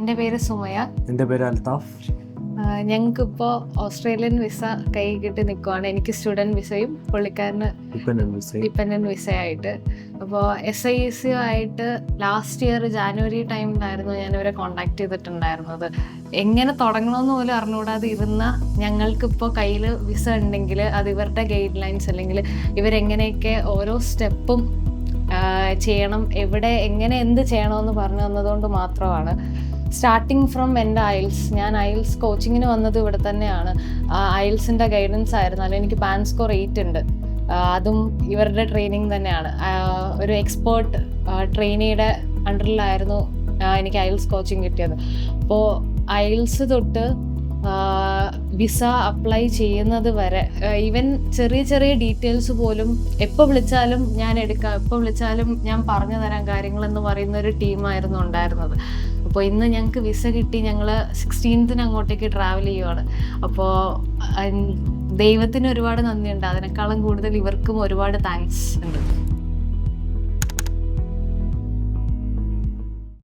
എൻ്റെ പേര് സുമയ. എൻ്റെ പേര് അൽതാഫ്. ഞങ്ങൾക്കിപ്പോൾ ഓസ്ട്രേലിയൻ വിസ കൈ കിട്ടി നിൽക്കുവാണ്. എനിക്ക് സ്റ്റുഡൻറ്റ് വിസയും പുള്ളിക്കാരന് ഡിപ്പെൻഡൻറ്റ് വിസയായിട്ട്. അപ്പോൾ SIEC ആയിട്ട് ലാസ്റ്റ് ഇയർ ജാനുവരി ടൈമിലായിരുന്നു ഞാനിവരെ കോണ്ടാക്ട് ചെയ്തിട്ടുണ്ടായിരുന്നത്. എങ്ങനെ തുടങ്ങണമെന്ന് പോലും അറിഞ്ഞുകൂടാതെ ഇരുന്ന ഞങ്ങൾക്കിപ്പോൾ കയ്യിൽ വിസ ഉണ്ടെങ്കിൽ അത് ഇവരുടെ ഗൈഡ് ലൈൻസ് അല്ലെങ്കിൽ ഇവരെങ്ങനെയൊക്കെ ഓരോ സ്റ്റെപ്പും ചെയ്യണം, എവിടെ എങ്ങനെ എന്ത് ചെയ്യണമെന്ന് പറഞ്ഞു തന്നതുകൊണ്ട് മാത്രമാണ്. സ്റ്റാർട്ടിങ് ഫ്രം എൻ്റെ ഞാൻ IELTS കോച്ചിങ്ങിന് വന്നത് ഇവിടെ തന്നെയാണ്. IELTSൻ്റെ ഗൈഡൻസ് ആയിരുന്നാലും എനിക്ക് പാൻ സ്കോർ 8 ഉണ്ട്. അതും ഇവരുടെ ട്രെയിനിങ് തന്നെയാണ്. ഒരു എക്സ്പേർട്ട് ട്രെയിനിയുടെ അണ്ടറിലായിരുന്നു എനിക്ക് IELTS കോച്ചിങ് കിട്ടിയത്. അപ്പോൾ IELTS തൊട്ട് വിസ അപ്ലൈ ചെയ്യുന്നത് വരെ ഈവൻ ചെറിയ ചെറിയ ഡീറ്റെയിൽസ് പോലും എപ്പോൾ വിളിച്ചാലും ഞാൻ എടുക്കാം, എപ്പോൾ വിളിച്ചാലും ഞാൻ പറഞ്ഞു തരാം കാര്യങ്ങളെന്ന് പറയുന്ന ഒരു ടീമായിരുന്നു ഉണ്ടായിരുന്നത്. അപ്പോൾ ഇന്ന് ഞങ്ങൾക്ക് വിസ കിട്ടി, ഞങ്ങൾ 16th അങ്ങോട്ടേക്ക് ട്രാവൽ ചെയ്യുവാണ്. അപ്പോൾ ദൈവത്തിന് ഒരുപാട് നന്ദിയുണ്ട്, അതിനേക്കാളും കൂടുതൽ ഇവർക്കും ഒരുപാട് താങ്ക്സ് ഉണ്ട്.